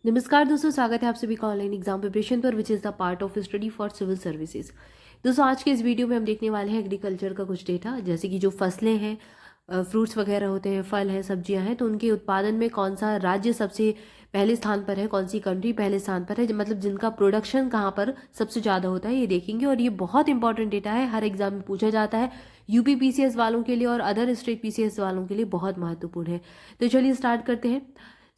नमस्कार दोस्तों, स्वागत है आप सभी का ऑनलाइन एग्जाम प्रिपरेशन पर which is the part of study for civil services. दोस्तों, आज के इस वीडियो में हम देखने वाले हैं एग्रीकल्चर का कुछ डेटा, जैसे कि जो फसलें हैं, फ्रूट्स वगैरह होते हैं, फल हैं, सब्जियां हैं, तो उनके उत्पादन में कौन सा राज्य सबसे पहले स्थान पर है, कौन सी कंट्री पहले स्थान पर है, मतलब जिनका प्रोडक्शन कहाँ पर सबसे ज़्यादा होता है, ये देखेंगे। और ये बहुत इंपॉर्टेंट डेटा है, हर एग्जाम में पूछा जाता है, यूपी पीसीएस वालों के लिए और अदर स्टेट पीसीएस वालों के लिए बहुत महत्वपूर्ण है। तो चलिए स्टार्ट करते हैं।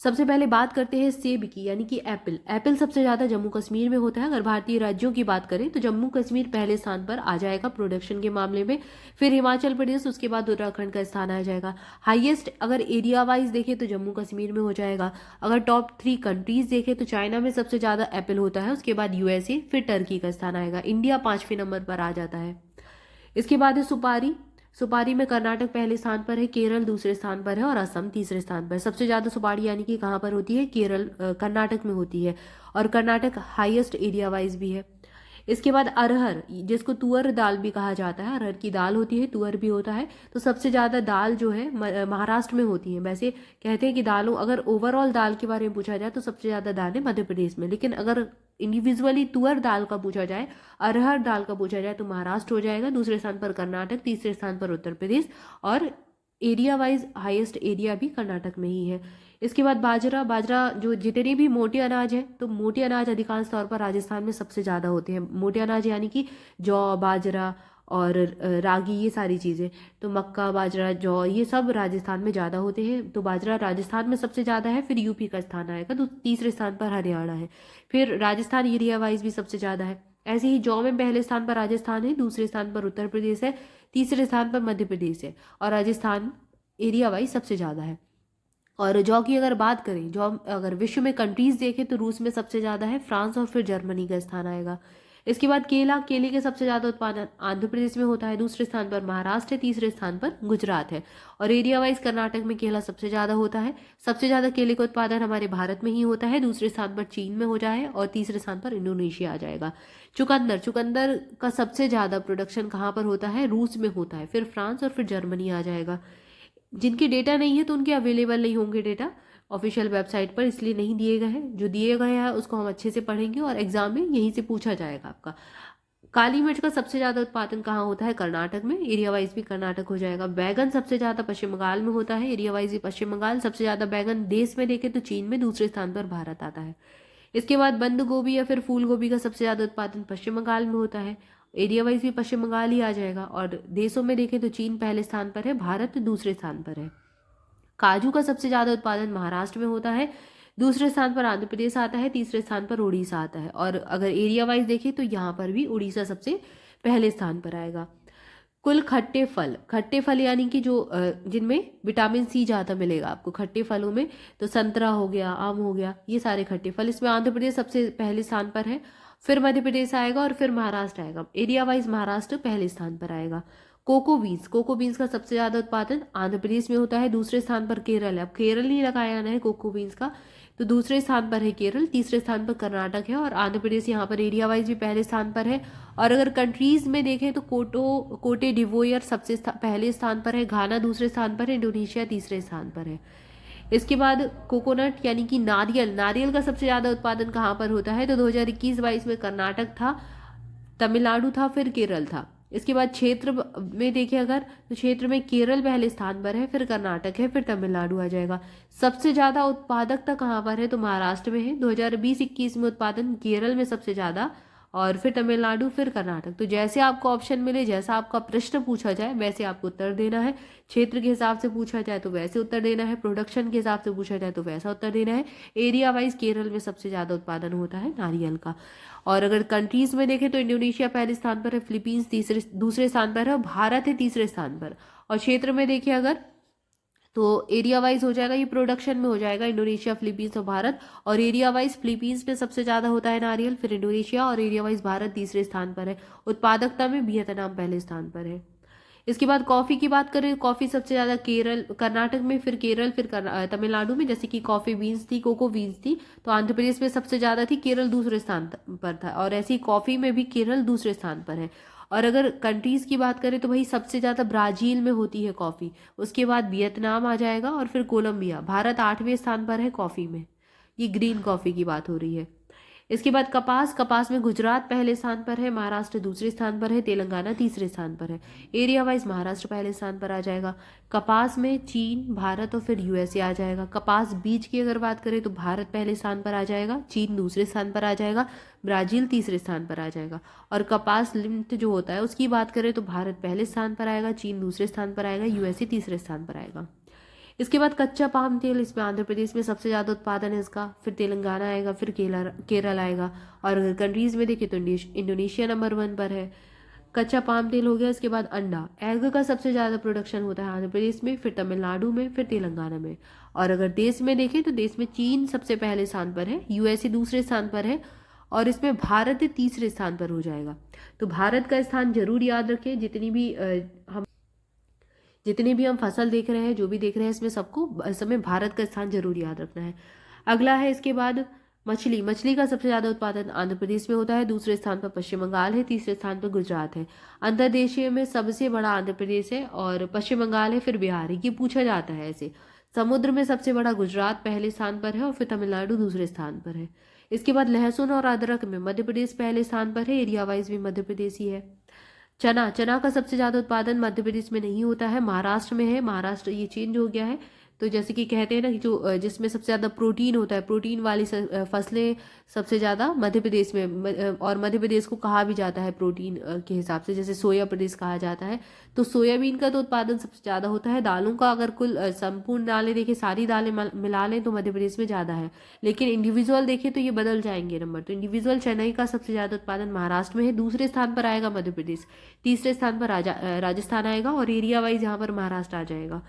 सबसे पहले बात करते हैं सेब की, यानी कि एप्पल। एप्पल सबसे ज़्यादा जम्मू कश्मीर में होता है। अगर भारतीय राज्यों की बात करें तो जम्मू कश्मीर पहले स्थान पर आ जाएगा प्रोडक्शन के मामले में, फिर हिमाचल प्रदेश, उसके बाद उत्तराखंड का स्थान आ जाएगा। हाईएस्ट अगर एरिया वाइज देखें तो जम्मू कश्मीर में हो जाएगा। अगर टॉप 3 कंट्रीज देखें तो चाइना में सबसे ज़्यादा एप्पल होता है, उसके बाद यूएसए, फिर टर्की का स्थान आएगा। इंडिया 5वें नंबर पर आ जाता है। इसके बाद है सुपारी। सुपारी में कर्नाटक पहले स्थान पर है, केरल दूसरे स्थान पर है और असम तीसरे स्थान पर। सबसे ज़्यादा सुपारी यानी कि कहाँ पर होती है, केरल कर्नाटक में होती है, और कर्नाटक हाईएस्ट एरिया वाइज भी है। इसके बाद अरहर, जिसको तुअर दाल भी कहा जाता है, अरहर की दाल होती है, तुअर भी होता है। तो सबसे ज़्यादा दाल जो है महाराष्ट्र में होती है। वैसे कहते हैं कि दालों, अगर ओवरऑल दाल के बारे में पूछा जाए तो सबसे ज़्यादा दाल है मध्य प्रदेश में, लेकिन अगर इंडिविजुअली तुअर दाल का पूछा जाए, अरहर दाल का पूछा जाए, तो महाराष्ट्र हो जाएगा, दूसरे स्थान पर कर्नाटक, तीसरे स्थान पर उत्तर प्रदेश, और एरिया वाइज हाईएस्ट एरिया भी कर्नाटक में ही है। इसके बाद बाजरा। बाजरा जो जितने भी मोटे अनाज हैं, तो मोटे अनाज अधिकांश तौर पर राजस्थान में सबसे ज़्यादा होते हैं। मोटे अनाज यानी कि जौ, बाजरा और रागी, ये सारी चीज़ें। तो मक्का, बाजरा, जौ, ये सब राजस्थान में ज़्यादा होते हैं। तो बाजरा राजस्थान में सबसे ज़्यादा है, फिर यूपी का स्थान आएगा, तो तीसरे स्थान पर हरियाणा है। फिर राजस्थान एरिया वाइज भी सबसे ज़्यादा है। ऐसे ही जौ में पहले स्थान पर राजस्थान है, दूसरे स्थान पर उत्तर प्रदेश है, तीसरे स्थान पर मध्य प्रदेश है, और राजस्थान एरिया वाइज सबसे ज़्यादा है। और जौ की अगर बात करें, जौ अगर विश्व में कंट्रीज देखें तो रूस में सबसे ज़्यादा है, फ्रांस और फिर जर्मनी का स्थान आएगा। इसके बाद केला। केले के सबसे ज़्यादा उत्पादन आंध्र प्रदेश में होता है, दूसरे स्थान पर महाराष्ट्र है, तीसरे स्थान पर गुजरात है, और एरिया वाइज कर्नाटक में केला सबसे ज़्यादा होता है। सबसे ज़्यादा केले का उत्पादन हमारे भारत में ही होता है, दूसरे स्थान पर चीन में हो जाए, और तीसरे स्थान पर इंडोनेशिया आ जाएगा। चुकंदर। चुकंदर का सबसे ज़्यादा प्रोडक्शन कहाँ पर होता है, रूस में होता है, फिर फ्रांस और फिर जर्मनी आ जाएगा। जिनके डेटा नहीं है तो उनके अवेलेबल नहीं होंगे डेटा ऑफिशियल वेबसाइट पर, इसलिए नहीं दिए गए हैं। जो दिए गए हैं उसको हम अच्छे से पढ़ेंगे और एग्जाम में यहीं से पूछा जाएगा आपका। काली मिर्च का सबसे ज़्यादा उत्पादन कहाँ होता है, कर्नाटक में, एरिया वाइज भी कर्नाटक हो जाएगा। बैगन सबसे ज़्यादा पश्चिम बंगाल में होता है, एरिया वाइज भी पश्चिम बंगाल। सबसे ज़्यादा बैगन देश में देखें तो चीन में, दूसरे स्थान पर भारत आता है। इसके बाद बंद गोभी या फिर फूल गोभी का सबसे ज़्यादा उत्पादन पश्चिम बंगाल में होता है, एरिया वाइज भी पश्चिम बंगाल ही आ जाएगा, और देशों में देखें तो चीन पहले स्थान पर है, भारत दूसरे स्थान पर है। काजू का सबसे ज़्यादा उत्पादन महाराष्ट्र में होता है, दूसरे स्थान पर आंध्र प्रदेश आता है, तीसरे स्थान पर उड़ीसा आता है, और अगर एरिया वाइज देखें तो यहाँ पर भी उड़ीसा सबसे पहले स्थान पर आएगा। कुल खट्टे फल। खट्टे फल यानी कि जो जिनमें विटामिन सी ज़्यादा मिलेगा आपको खट्टे फलों में, तो संतरा हो गया, आम हो गया, ये सारे खट्टे फल। इसमें आंध्र प्रदेश सबसे पहले स्थान पर है, फिर मध्य प्रदेश आएगा, और फिर महाराष्ट्र आएगा। एरिया वाइज महाराष्ट्र पहले स्थान पर आएगा। Cocoa beans. कोको बीन्स का सबसे ज़्यादा उत्पादन आंध्र प्रदेश में होता है, दूसरे स्थान पर केरल है। अब केरल ही लगाया आना है कोको बीन्स का, तो दूसरे स्थान पर है केरल, तीसरे स्थान पर कर्नाटक है, और आंध्र प्रदेश यहाँ पर एरिया वाइज भी पहले स्थान पर है। और अगर कंट्रीज में देखें तो कोटे डिवोयर सबसे पहले स्थान पर है, घाना दूसरे स्थान पर है, इंडोनेशिया तीसरे स्थान पर है। इसके बाद कोकोनट यानी कि नारियल। नारियल का सबसे ज़्यादा उत्पादन कहाँ पर होता है, तो 2021-22 में कर्नाटक था, तमिलनाडु था, फिर केरल था। इसके बाद क्षेत्र में देखें अगर, तो क्षेत्र में केरल पहले स्थान पर है, फिर कर्नाटक है, फिर तमिलनाडु आ जाएगा। सबसे ज़्यादा उत्पादकता कहाँ पर है, तो महाराष्ट्र में है, 2020-21 में उत्पादन केरल में सबसे ज़्यादा, और फिर तमिलनाडु, फिर कर्नाटक। तो जैसे आपको ऑप्शन मिले, जैसा आपका प्रश्न पूछा जाए वैसे आपको उत्तर देना है। क्षेत्र के हिसाब से पूछा जाए तो वैसे उत्तर देना है, प्रोडक्शन के हिसाब से पूछा जाए तो वैसा उत्तर देना है। एरिया वाइज केरल में सबसे ज़्यादा उत्पादन होता है नारियल का। और अगर कंट्रीज में देखें तो इंडोनेशिया पहले स्थान पर है, फिलीपींस दूसरे स्थान पर है, और भारत है तीसरे स्थान पर। और क्षेत्र में देखें अगर, तो एरिया वाइज हो जाएगा, ये प्रोडक्शन में हो जाएगा, इंडोनेशिया, फिलीपींस और भारत। और एरिया वाइज फिलीपींस में सबसे ज़्यादा होता है नारियल, फिर इंडोनेशिया, और एरिया वाइज भारत तीसरे स्थान पर है। उत्पादकता में वियतनाम पहले स्थान पर है। इसके बाद कॉफ़ी की बात करें, कॉफ़ी सबसे ज़्यादा केरल, कर्नाटक में, फिर केरल, फिर तमिलनाडु में, जैसे कि कॉफ़ी बीन्स थी, कोको बीन्स थी, तो आंध्र प्रदेश में सबसे ज़्यादा थी, केरल दूसरे स्थान पर था, और ऐसी कॉफ़ी में भी केरल दूसरे स्थान पर है। और अगर कंट्रीज़ की बात करें तो भाई सबसे ज़्यादा ब्राज़ील में होती है कॉफ़ी, उसके बाद वियतनाम आ जाएगा, और फिर कोलंबिया। भारत 8वें स्थान पर है कॉफ़ी में। ये ग्रीन कॉफ़ी की बात हो रही है। इसके बाद कपास, कपास में गुजरात पहले स्थान पर है, महाराष्ट्र दूसरे स्थान पर है, तेलंगाना तीसरे स्थान पर है। एरिया वाइज महाराष्ट्र पहले स्थान पर आ जाएगा। कपास में चीन, भारत और फिर यूएसए आ जाएगा। कपास बीज की अगर बात करें तो भारत पहले स्थान पर आ जाएगा, चीन दूसरे स्थान पर आ जाएगा, ब्राज़ील तीसरे स्थान पर आ जाएगा। और कपास लिंट जो होता है उसकी बात करें तो भारत पहले स्थान पर आएगा, चीन दूसरे स्थान पर आएगा, यूएसए तीसरे स्थान पर आएगा। इसके बाद कच्चा पाम तेल, इसमें आंध्र प्रदेश में सबसे ज़्यादा उत्पादन है इसका, फिर तेलंगाना आएगा, फिर केरल आएगा। और अगर कंट्रीज़ में देखें तो इंडोनेशिया नंबर 1 पर है। कच्चा पाम तेल हो गया। इसके बाद अंडा, एग का सबसे ज़्यादा प्रोडक्शन होता है आंध्र प्रदेश में, फिर तमिलनाडु में, फिर तेलंगाना में। और अगर देश में देखें तो देश में चीन सबसे पहले स्थान पर है, यूएसए दूसरे स्थान पर है, और इसमें भारत तीसरे स्थान पर हो जाएगा। तो भारत का स्थान जरूर याद रखें। जितनी भी हम फसल देख रहे हैं, जो भी देख रहे हैं, इसमें सबको समय भारत का स्थान जरूर याद रखना है। अगला है इसके बाद मछली, मछली का सबसे ज़्यादा उत्पादन आंध्र प्रदेश में होता है, दूसरे स्थान पर पश्चिम बंगाल है, तीसरे स्थान पर गुजरात है। अंतर्देशीय में सबसे बड़ा आंध्र प्रदेश है और पश्चिम बंगाल है, फिर बिहार है। ये पूछा जाता है ऐसे। समुद्र में सबसे बड़ा गुजरात पहले स्थान पर है और फिर तमिलनाडु दूसरे स्थान पर है। इसके बाद लहसुन और अदरक में मध्य प्रदेश पहले स्थान पर है, एरिया वाइज भी मध्य प्रदेश ही है। चना, चना का सबसे ज़्यादा उत्पादन मध्य प्रदेश में नहीं होता है, महाराष्ट्र में है। महाराष्ट्र ये चेंज हो गया है। तो जैसे कि कहते हैं ना कि जो जिसमें सबसे ज़्यादा प्रोटीन होता है, प्रोटीन वाली फसलें सबसे ज़्यादा मध्य प्रदेश में और मध्य प्रदेश को कहा भी जाता है प्रोटीन के हिसाब से, जैसे सोया प्रदेश कहा जाता है। तो सोयाबीन का तो उत्पादन सबसे ज़्यादा होता है। दालों का अगर कुल संपूर्ण दालें देखें, सारी दालें मिला लें तो मध्य प्रदेश में ज़्यादा है, लेकिन इंडिविजुअल देखें तो ये बदल जाएंगे नंबर। तो इंडिविजुअल चने का सबसे ज़्यादा उत्पादन महाराष्ट्र में है, दूसरे स्थान पर आएगा मध्य प्रदेश, तीसरे स्थान पर राजस्थान आएगा, और एरिया वाइज यहाँ पर महाराष्ट्र आ जाएगा।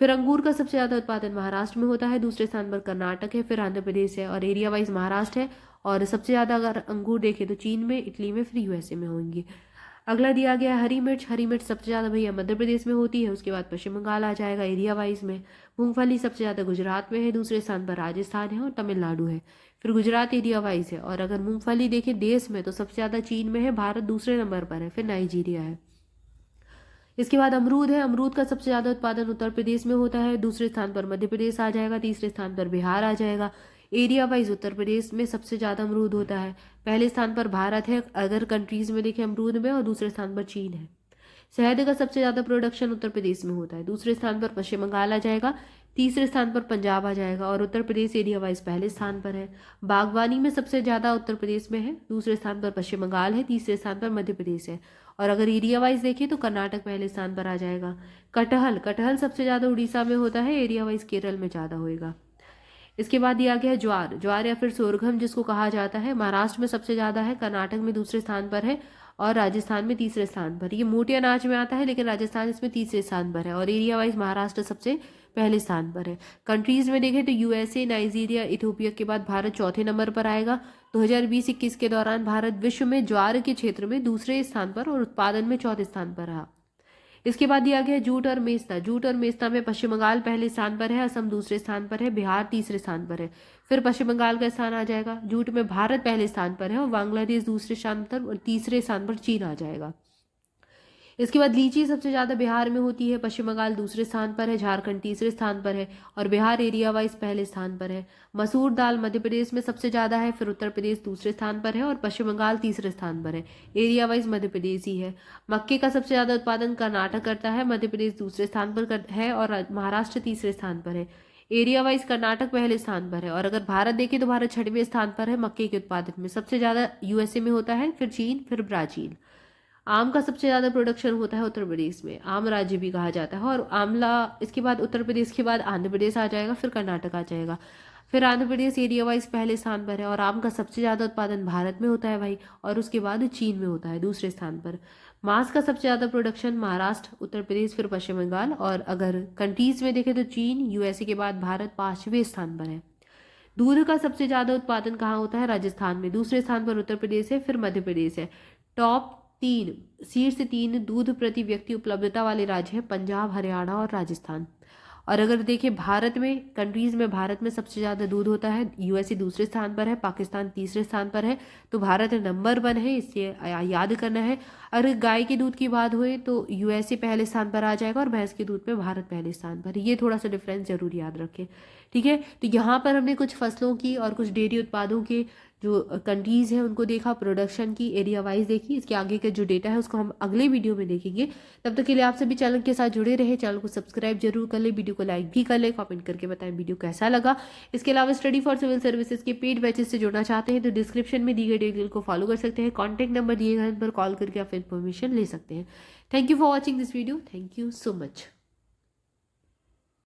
फिर अंगूर का सबसे ज़्यादा उत्पादन महाराष्ट्र में होता है, दूसरे स्थान पर कर्नाटक है, फिर आंध्र प्रदेश है, और एरिया वाइज महाराष्ट्र है। और सबसे ज़्यादा अगर अंगूर देखें तो चीन में, इटली में, फिर यूएसए में होंगे। अगला दिया गया हरी मिर्च, हरी मिर्च सबसे ज़्यादा भैया मध्य प्रदेश में होती है, उसके बाद पश्चिम बंगाल आ जाएगा एरिया वाइज में। मूंगफली सबसे ज़्यादा गुजरात में है, दूसरे स्थान पर राजस्थान है और तमिलनाडु है, फिर गुजरात एरिया वाइज है। और अगर मूंगफली देखें देश में तो सबसे ज़्यादा चीन में है, भारत दूसरे नंबर पर है, फिर नाइजीरिया है। इसके बाद अमरूद है, अमरूद का सबसे ज़्यादा उत्पादन उत्तर प्रदेश में होता है, दूसरे स्थान पर मध्य प्रदेश आ जाएगा, तीसरे स्थान पर बिहार आ जाएगा। एरिया वाइज उत्तर प्रदेश में सबसे ज़्यादा अमरूद होता है, पहले स्थान पर भारत है अगर कंट्रीज़ में देखें अमरूद में, और दूसरे स्थान पर चीन है। शहद का सबसे ज़्यादा प्रोडक्शन उत्तर प्रदेश में होता है, दूसरे स्थान पर पश्चिम बंगाल आ जाएगा, तीसरे स्थान पर पंजाब आ जाएगा, और उत्तर प्रदेश एरिया वाइज पहले स्थान पर है। बागवानी में सबसे ज़्यादा उत्तर प्रदेश में है, दूसरे स्थान पर पश्चिम बंगाल है, तीसरे स्थान पर मध्य प्रदेश है। और अगर एरिया वाइज देखें तो कर्नाटक पहले स्थान पर आ जाएगा। कटहल, कटहल सबसे ज़्यादा उड़ीसा में होता है, एरिया वाइज केरल में ज़्यादा होएगा। इसके बाद दिया गया है ज्वार, ज्वार या फिर सोरघम जिसको कहा जाता है, महाराष्ट्र में सबसे ज़्यादा है, कर्नाटक में दूसरे स्थान पर है, और राजस्थान में तीसरे स्थान पर। ये मोटे अनाज में आता है, लेकिन राजस्थान इसमें तीसरे स्थान पर है, और एरिया वाइज महाराष्ट्र सबसे पहले स्थान पर है। कंट्रीज़ में देखें तो यूएसए, नाइजीरिया, इथोपिया के बाद भारत चौथे नंबर पर आएगा। 2020-21 के दौरान भारत विश्व में ज्वार के क्षेत्र में दूसरे स्थान पर और उत्पादन में चौथे स्थान पर रहा। इसके बाद दिया गया जूट और मेस्ता, जूट और मेस्ता में पश्चिम बंगाल पहले स्थान पर है, असम दूसरे स्थान पर है, बिहार तीसरे स्थान पर है, फिर पश्चिम बंगाल का स्थान आ जाएगा। जूट में भारत पहले स्थान पर है और बांग्लादेश दूसरे स्थान पर, और तीसरे स्थान पर चीन आ जाएगा। इसके बाद लीची सबसे ज़्यादा बिहार में होती है, पश्चिम बंगाल दूसरे स्थान पर है, झारखंड तीसरे स्थान पर है, और बिहार एरिया वाइज पहले स्थान पर है। मसूर दाल मध्य प्रदेश में सबसे ज़्यादा है, फिर उत्तर प्रदेश दूसरे स्थान पर है, और पश्चिम बंगाल तीसरे स्थान पर है, एरिया वाइज मध्य प्रदेश ही है। मक्के का सबसे ज़्यादा उत्पादन कर्नाटक करता है, मध्य प्रदेश दूसरे स्थान पर है, और महाराष्ट्र तीसरे स्थान पर है, एरिया वाइज कर्नाटक पहले स्थान पर है। और अगर भारत देखें तो भारत 6वें स्थान पर है मक्के के उत्पादन में, सबसे ज़्यादा यूएसए में होता है, फिर चीन, फिर ब्राज़ील। आम का सबसे ज़्यादा प्रोडक्शन होता है उत्तर प्रदेश में, आम राज्य भी कहा जाता है। और आंवला, इसके बाद उत्तर प्रदेश के बाद आंध्र प्रदेश आ जाएगा, फिर कर्नाटक आ जाएगा, फिर आंध्र प्रदेश एरिया वाइज पहले स्थान पर है। और आम का सबसे ज़्यादा उत्पादन भारत में होता है भाई, और उसके बाद चीन में होता है दूसरे स्थान पर। मांस का सबसे ज़्यादा प्रोडक्शन महाराष्ट्र, उत्तर प्रदेश, फिर पश्चिम बंगाल, और अगर कंट्रीज़ में देखें तो चीन, यूएसए के बाद भारत 5वें स्थान पर है। दूध का सबसे ज़्यादा उत्पादन कहाँ होता है? राजस्थान में, दूसरे स्थान पर उत्तर प्रदेश है, फिर मध्य प्रदेश है। टॉप 3 शीर्ष 3 दूध प्रति व्यक्ति उपलब्धता वाले राज्य हैं पंजाब, हरियाणा और राजस्थान। और अगर देखें भारत में, कंट्रीज़ में, भारत में सबसे ज़्यादा दूध होता है, यूएसए दूसरे स्थान पर है, पाकिस्तान तीसरे स्थान पर है, तो भारत नंबर 1 है, इसलिए याद करना है। अगर गाय के दूध की बात हुए तो यूएसए पहले स्थान पर आ जाएगा, और भैंस के दूध में भारत पहले स्थान पर। ये थोड़ा सा डिफरेंस जरूर याद रखें, ठीक है। तो यहाँ पर हमने कुछ फसलों की और कुछ डेयरी उत्पादों के जो कंट्रीज़ हैं उनको देखा, प्रोडक्शन की एरिया वाइज देखी। इसके आगे का जो डेटा है उसको हम अगले वीडियो में देखेंगे। तब तक के लिए आप सभी चैनल के साथ जुड़े रहे, चैनल को सब्सक्राइब जरूर कर ले, वीडियो को लाइक भी कर ले, कमेंट करके बताएं वीडियो कैसा लगा। इसके अलावा स्टडी फॉर सिविल सर्विसेज के पेड बैचेस से जुड़ना चाहते हैं तो डिस्क्रिप्शन में दी गई डिटेल को फॉलो कर सकते हैं। कॉन्टैक्ट नंबर दिए गए पर कॉल करके आप इन्फॉर्मेशन ले सकते हैं। Thank you for watching this video. Thank you so much.